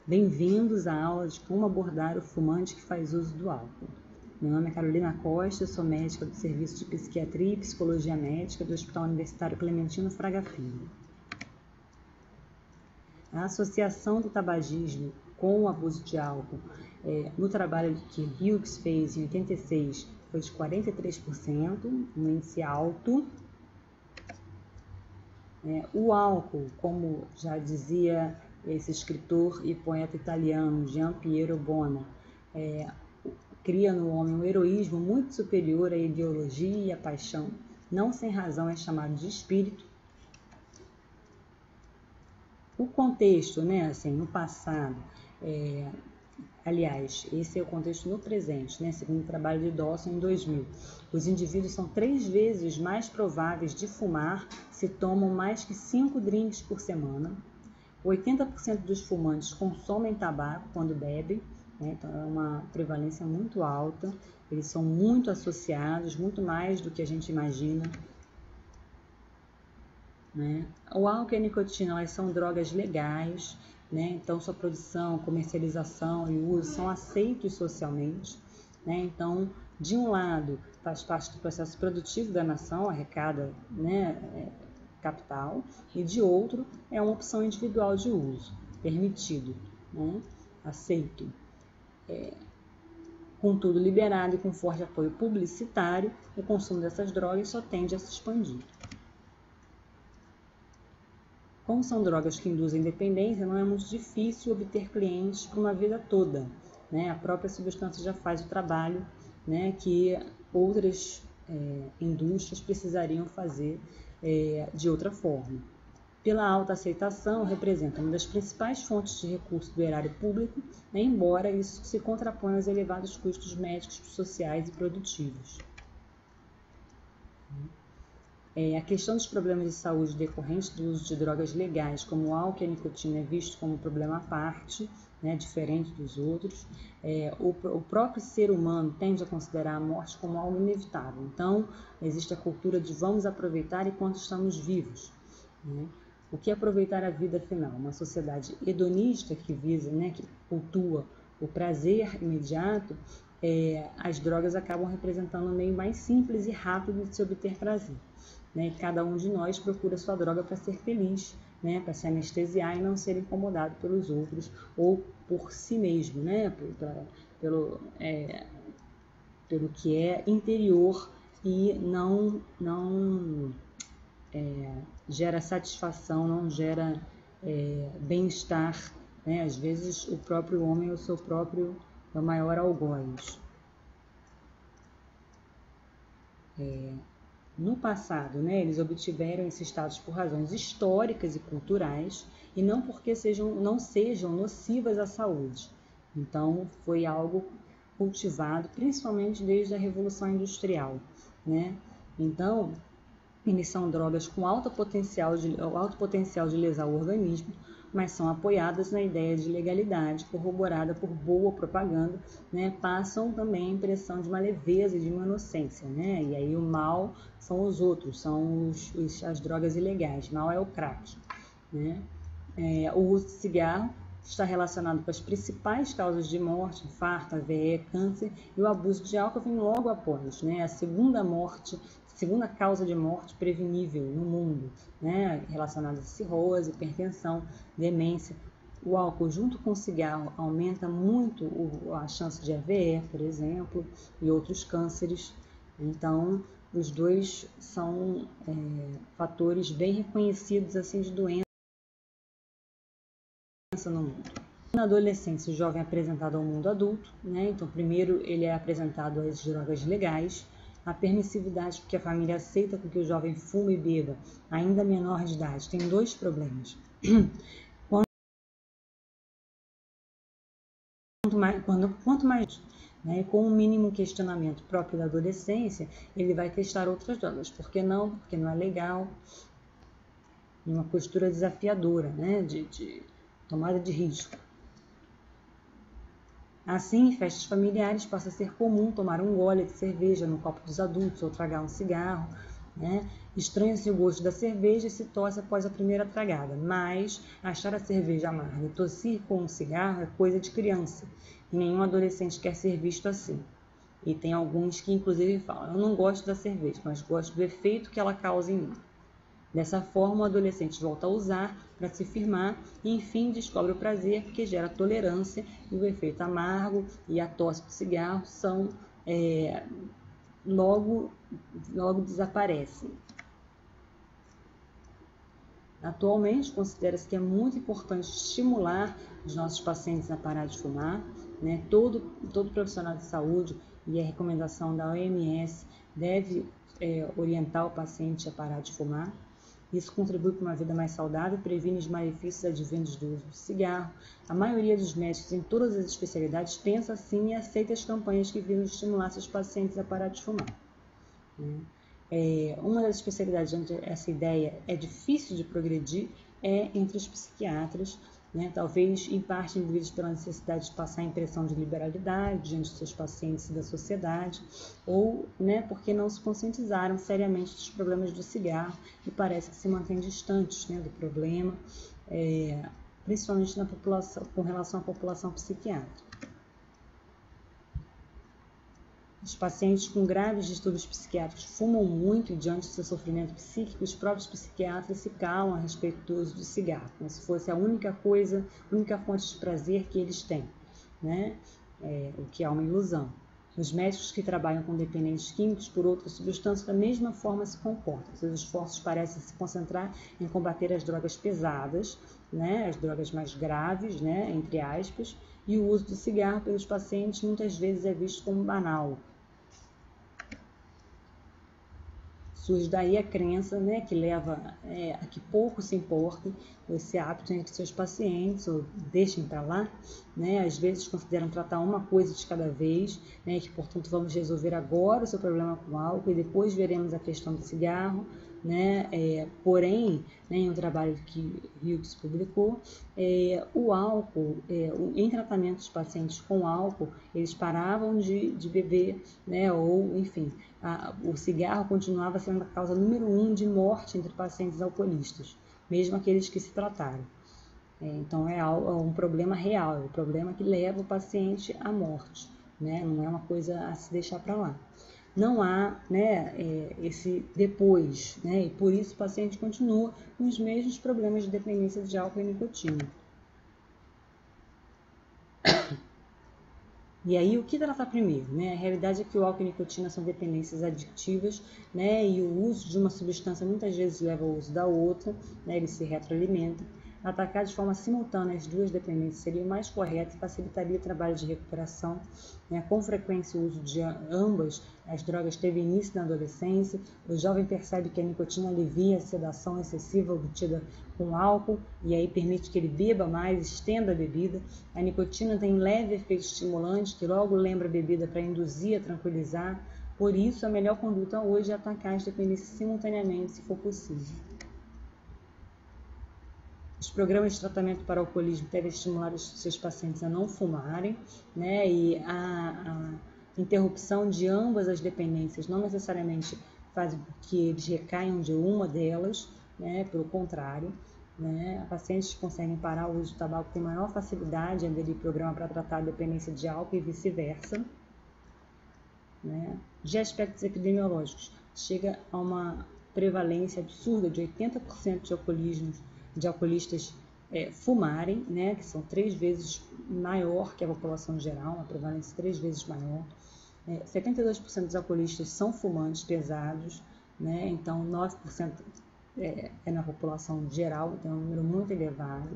Bem-vindos à aula de como abordar o fumante que faz uso do álcool. Meu nome é Carolina Costa, sou médica do Serviço de Psiquiatria e Psicologia Médica do Hospital Universitário Clementino Fraga Filho. A associação do tabagismo com o abuso de álcool no trabalho que Hughes fez em 86 foi de 43%, um índice alto. O álcool, como já dizia esse escritor e poeta italiano Gian Piero Bona, cria no homem um heroísmo muito superior à ideologia e à paixão. Não sem razão é chamado de espírito. O contexto, no passado, aliás, esse é o contexto no presente, segundo o trabalho de Dawson em 2000. Os indivíduos são 3 vezes mais prováveis de fumar se tomam mais que 5 drinks por semana. 80% dos fumantes consomem tabaco quando bebem, então é uma prevalência muito alta. Eles são muito associados, muito mais do que a gente imagina. O álcool e a nicotina, elas são drogas legais, então sua produção, comercialização e uso são aceitos socialmente. Então, de um lado, faz parte do processo produtivo da nação, arrecada capital, e de outro, é uma opção individual de uso, permitido, aceito. Contudo, liberado e com forte apoio publicitário, o consumo dessas drogas só tende a se expandir. Como são drogas que induzem dependência, não é muito difícil obter clientes para uma vida toda. A própria substância já faz o trabalho que outras indústrias precisariam fazer de outra forma. Pela alta aceitação, representa uma das principais fontes de recurso do erário público, embora isso se contraponha aos elevados custos médicos, sociais e produtivos. A questão dos problemas de saúde decorrentes do uso de drogas legais, como o álcool e a nicotina, é visto como um problema à parte, diferente dos outros. O próprio ser humano tende a considerar a morte como algo inevitável. Então, existe a cultura de vamos aproveitar enquanto estamos vivos. O que é aproveitar a vida afinal? Uma sociedade hedonista que visa, que cultua o prazer imediato, as drogas acabam representando um meio mais simples e rápido de se obter prazer. Cada um de nós procura sua droga para ser feliz, para se anestesiar e não ser incomodado pelos outros ou por si mesmo, pelo que é interior e não gera satisfação, não gera bem-estar. Às vezes o próprio homem é o seu próprio maior algoz. No passado, eles obtiveram esse status por razões históricas e culturais e não porque não sejam nocivas à saúde. Então, foi algo cultivado principalmente desde a Revolução Industrial. Então, eles são drogas com alto potencial de lesar o organismo, mas são apoiadas na ideia de legalidade, corroborada por boa propaganda, passam também a impressão de uma leveza e de uma inocência, e aí o mal são os outros, são as drogas ilegais, mal é o crack. O uso de cigarro está relacionado com as principais causas de morte, infarto, AVE, câncer, e o abuso de álcool vem logo após, a segunda causa de morte prevenível no mundo, relacionada a cirrose, hipertensão, demência. O álcool junto com o cigarro aumenta muito a chance de AVE, por exemplo, e outros cânceres. Então, os dois são fatores bem reconhecidos assim de doença no mundo. Na adolescência, o jovem é apresentado ao mundo adulto, então primeiro ele é apresentado às drogas legais. A permissividade que a família aceita com que o jovem fume e beba, ainda menor de idade, tem 2 problemas. Quanto mais, com o mínimo questionamento próprio da adolescência, ele vai testar outras drogas. Por que não? Porque não é legal. Uma postura desafiadora, de tomada de risco. Assim, em festas familiares passa a ser comum tomar um gole de cerveja no copo dos adultos ou tragar um cigarro. né? Estranha-se o gosto da cerveja e se tosse após a primeira tragada, mas achar a cerveja amarga e tossir com um cigarro é coisa de criança, e nenhum adolescente quer ser visto assim. E tem alguns que inclusive falam, eu não gosto da cerveja, mas gosto do efeito que ela causa em mim. Dessa forma, o adolescente volta a usar para se firmar e, enfim, descobre o prazer que gera tolerância, e o efeito amargo e a tosse do cigarro são logo desaparecem. Atualmente, considera-se que é muito importante estimular os nossos pacientes a parar de fumar, né? Todo profissional de saúde, e a recomendação da OMS deve orientar o paciente a parar de fumar. Isso contribui para uma vida mais saudável e previne os malefícios advindos do uso do cigarro. A maioria dos médicos em todas as especialidades pensa assim e aceita as campanhas que visam estimular seus pacientes a parar de fumar, né? Uma das especialidades onde essa ideia é difícil de progredir é entre os psiquiatras, né? Talvez em parte movidos pela necessidade de passar a impressão de liberalidade diante dos seus pacientes e da sociedade, ou, né, porque não se conscientizaram seriamente dos problemas do cigarro e parece que se mantêm distantes, né, do problema, principalmente na população, com relação à população psiquiátrica. Os pacientes com graves distúrbios psiquiátricos fumam muito e, diante do seu sofrimento psíquico, os próprios psiquiatras se calam a respeito do uso do cigarro, como se fosse a única fonte de prazer que eles têm, né? O que é uma ilusão. Os médicos que trabalham com dependentes químicos por outras substâncias da mesma forma se comportam. Seus esforços parecem se concentrar em combater as drogas pesadas, né? As drogas mais graves, né? Entre aspas, e o uso do cigarro pelos pacientes muitas vezes é visto como banal. Surge daí a crença, né, que leva a que pouco se importem esse hábito entre seus pacientes, ou deixem para lá, né, às vezes consideram tratar uma coisa de cada vez, né, que portanto vamos resolver agora o seu problema com álcool e depois veremos a questão do cigarro, né, porém, né, em um trabalho que Hughes publicou, o álcool, em tratamento dos pacientes com álcool, eles paravam de beber, né, ou enfim, o cigarro continuava sendo a causa número 1 de morte entre pacientes alcoolistas, mesmo aqueles que se trataram. Então é um problema real, é um problema que leva o paciente à morte, né? Não é uma coisa a se deixar para lá. Não há, né, esse depois, né? E por isso o paciente continua com os mesmos problemas de dependência de álcool e nicotina. E aí, o que tratar primeiro, né? A realidade é que o álcool e a nicotina são dependências adictivas, né? E o uso de uma substância muitas vezes leva ao uso da outra, né? Eles se retroalimentam. Atacar de forma simultânea as duas dependências seria o mais correto e facilitaria o trabalho de recuperação, né? Com frequência, o uso de ambas as drogas teve início na adolescência. O jovem percebe que a nicotina alivia a sedação excessiva obtida com álcool e aí permite que ele beba mais, estenda a bebida. A nicotina tem um leve efeito estimulante que logo lembra a bebida para induzir a tranquilizar. Por isso, a melhor conduta hoje é atacar as dependências simultaneamente, se for possível. Os programas de tratamento para o alcoolismo devem estimular os seus pacientes a não fumarem, né? E a interrupção de ambas as dependências não necessariamente faz com que eles recaiam de uma delas, né? Pelo contrário, né? Pacientes que conseguem parar o uso do tabaco têm maior facilidade em aderir ao programa para tratar a dependência de álcool e vice-versa, né? De aspectos epidemiológicos, chega a uma prevalência absurda de 80% de alcoolistas fumarem, né, que são 3 vezes maior que a população geral, uma prevalência 3 vezes maior. 72% dos alcoolistas são fumantes pesados, né, então 9% é na população geral, então é um número muito elevado.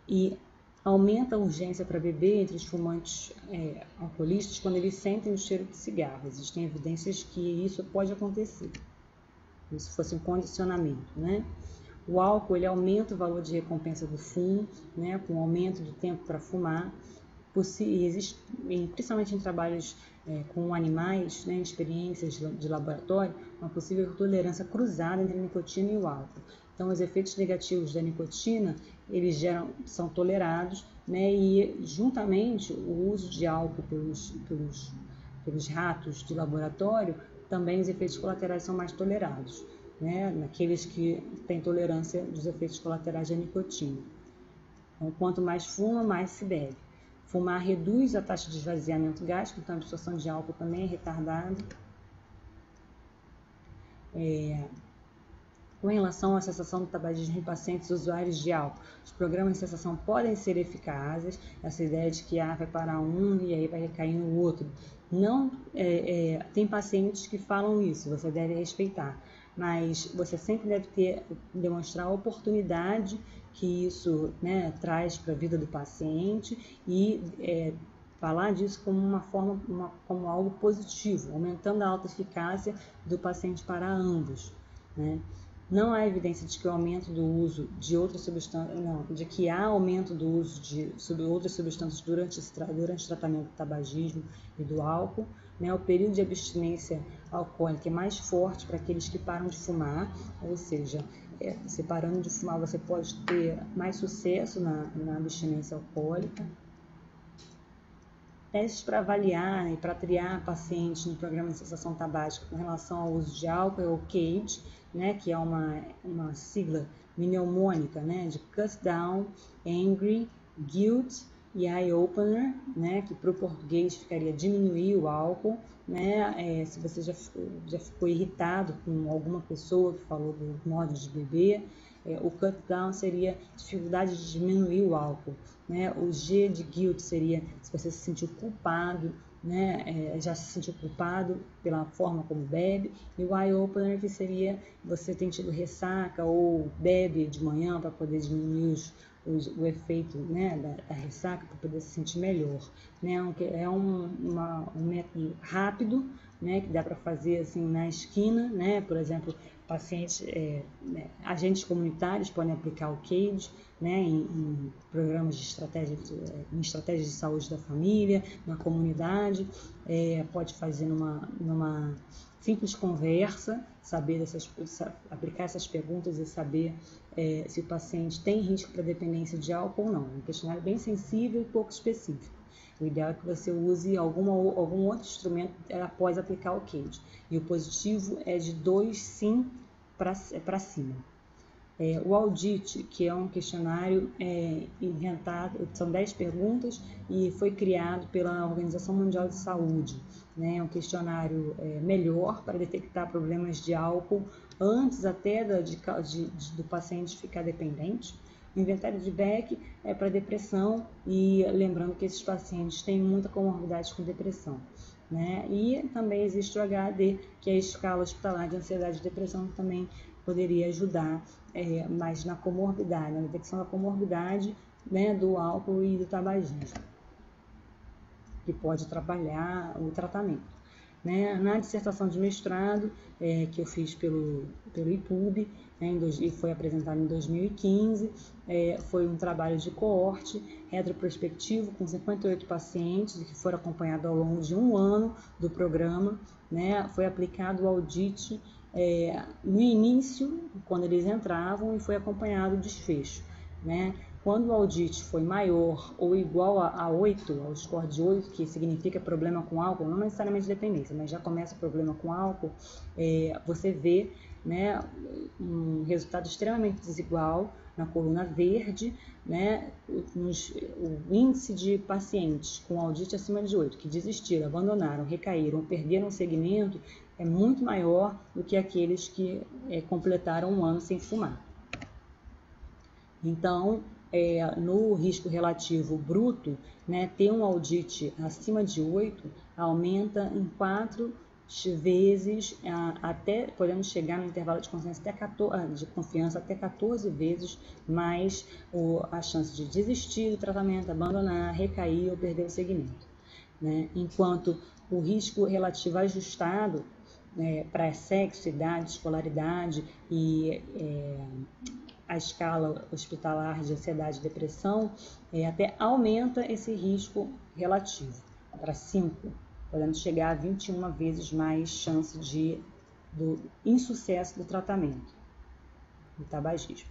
E aumenta a urgência para beber entre os fumantes alcoolistas quando eles sentem o cheiro de cigarro. Existem evidências que isso pode acontecer, como se fosse um condicionamento, né? O álcool ele aumenta o valor de recompensa do fumo, né, com o aumento do tempo para fumar. Existe, principalmente em trabalhos com animais, né, em experiências de laboratório, uma possível tolerância cruzada entre a nicotina e o álcool. Então, os efeitos negativos da nicotina eles são tolerados, né, e juntamente o uso de álcool pelos ratos de laboratório também os efeitos colaterais são mais tolerados, né, naqueles que têm tolerância dos efeitos colaterais da nicotina. Então, quanto mais fuma, mais se bebe. Fumar reduz a taxa de esvaziamento gástrico, então a absorção de álcool também é retardada. Com relação à cessação do tabagismo em pacientes usuários de álcool, os programas de cessação podem ser eficazes. Essa ideia de que vai parar um e aí vai recair no outro. Não, tem pacientes que falam isso, você deve respeitar, mas você sempre deve demonstrar a oportunidade que isso, né, traz para a vida do paciente e falar disso como como algo positivo, aumentando a alta eficácia do paciente para ambos, né? Não há evidência de que o aumento do uso de outras substâncias, de que há aumento do uso de outras substâncias durante o tratamento do tabagismo e do álcool, né? O período de abstinência alcoólica é mais forte para aqueles que param de fumar, ou seja, se parando de fumar você pode ter mais sucesso na abstinência alcoólica. Testes para avaliar e para triar pacientes no programa de cessação tabágica com relação ao uso de álcool é o CAGE, né, que é uma sigla mnemônica, né, de Cut Down, Angry, Guilt e Eye Opener, né, que para o português ficaria diminuir o álcool, né, se você já ficou irritado com alguma pessoa que falou do modo de beber, o cut down seria dificuldade de diminuir o álcool, né? O G de guilt seria se você se sentiu culpado, né? Já se sentiu culpado pela forma como bebe, e o eye opener que seria você tem tido ressaca ou bebe de manhã para poder diminuir o efeito, né, da ressaca, para poder se sentir melhor, né? É um método rápido, né, que dá para fazer assim na esquina, né? Por exemplo, pacientes, agentes comunitários podem aplicar o CAGE, né, em programas de em estratégias de saúde da família, na comunidade, pode fazer numa simples conversa, aplicar essas perguntas e saber se o paciente tem risco para dependência de álcool ou não. Um questionário bem sensível e pouco específico. O ideal é que você use algum outro instrumento após aplicar o CAGE. E o positivo é de 2 sim para cima. O Audit, que é um questionário inventado, são 10 perguntas e foi criado pela Organização Mundial de Saúde. Né? É um questionário melhor para detectar problemas de álcool antes até do paciente ficar dependente. O inventário de Beck é para depressão e lembrando que esses pacientes têm muita comorbidade com depressão. Né? E também existe o HD, que é a escala hospitalar de ansiedade e depressão, que também poderia ajudar mais na comorbidade, na detecção da comorbidade, né, do álcool e do tabagismo, que pode atrapalhar o tratamento. Né? Na dissertação de mestrado, que eu fiz pelo IPUB, né, e foi apresentado em 2015, foi um trabalho de coorte retroprospectivo com 58 pacientes que foram acompanhados ao longo de um ano do programa. Né? Foi aplicado o Audit no início, quando eles entravam, e foi acompanhado o desfecho. Né? Quando o Audit foi maior ou igual a 8, ao score de 8, que significa problema com álcool, não necessariamente dependência, mas já começa o problema com álcool, você vê, né, um resultado extremamente desigual na coluna verde, né, o índice de pacientes com Audit acima de 8, que desistiram, abandonaram, recaíram, perderam o segmento, é muito maior do que aqueles que completaram um ano sem fumar. Então, no risco relativo bruto, né, ter um Audit acima de 8 aumenta em 4 vezes, até podemos chegar no intervalo de confiança até 14 vezes mais a chance de desistir do tratamento, abandonar, recair ou perder o segmento. Né? Enquanto o risco relativo ajustado para sexo, idade, escolaridade e a escala hospitalar de ansiedade e depressão até aumenta esse risco relativo para 5, podendo chegar a 21 vezes mais chance do insucesso do tratamento do tabagismo.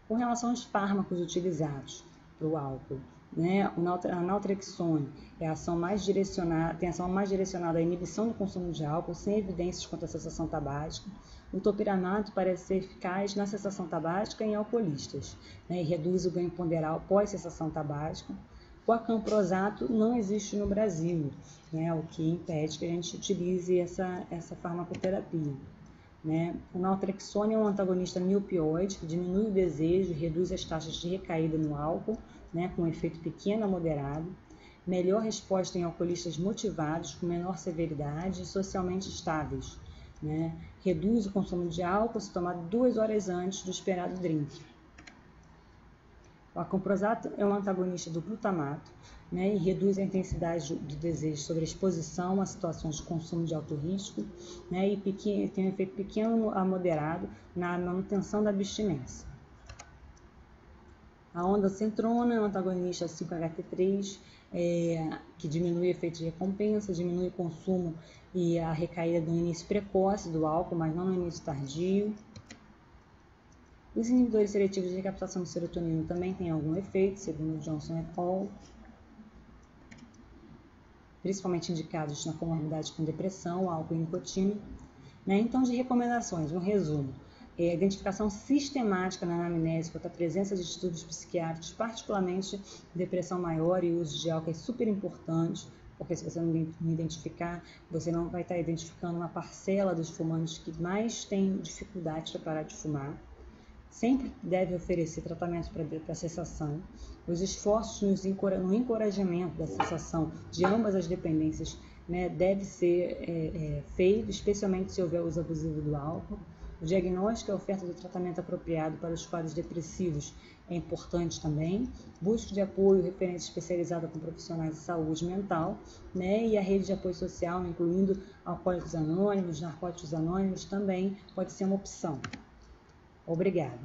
Com relação aos fármacos utilizados para o álcool, né? A naltrexone tem ação mais direcionada à inibição do consumo de álcool, sem evidências quanto à cessação tabágica. O topiramato parece ser eficaz na cessação tabágica em alcoolistas, né? E reduz o ganho ponderal pós-cessação tabágica. O acamprosato não existe no Brasil, né? O que impede que a gente utilize essa farmacoterapia. Né? O naltrexone é um antagonista miopioide que diminui o desejo e reduz as taxas de recaída no álcool, né? Com um efeito pequeno a moderado. Melhor resposta em alcoolistas motivados, com menor severidade e socialmente estáveis. Né? Reduz o consumo de álcool se tomado 2 horas antes do esperado drink. O acamprosato é um antagonista do glutamato, né, e reduz a intensidade do desejo sobre a exposição a situações de consumo de alto risco, né, e tem um efeito pequeno a moderado na manutenção da abstinência. A ondansetrona é um antagonista 5-HT3, que diminui o efeito de recompensa, diminui o consumo e a recaída do início precoce do álcool, mas não no início tardio. Os inibidores seletivos de recaptação de serotonina também têm algum efeito, segundo Johnson et al., principalmente indicados na comorbidade com depressão, álcool e nicotina. Né? Então, de recomendações, um resumo. A identificação sistemática na anamnese quanto à presença de distúrbios psiquiátricos, particularmente depressão maior e uso de álcool, é super importante, porque se você não identificar, você não vai estar identificando uma parcela dos fumantes que mais tem dificuldade para parar de fumar. Sempre deve oferecer tratamento para cessação. Os esforços no encorajamento da cessação de ambas as dependências, né, deve ser feito, especialmente se houver uso abusivo do álcool. O diagnóstico e a oferta do tratamento apropriado para os quadros depressivos é importante também. Busca de apoio, referência especializada com profissionais de saúde mental, né, e a rede de apoio social, incluindo alcoólicos anônimos, narcóticos anônimos, também pode ser uma opção. Obrigada.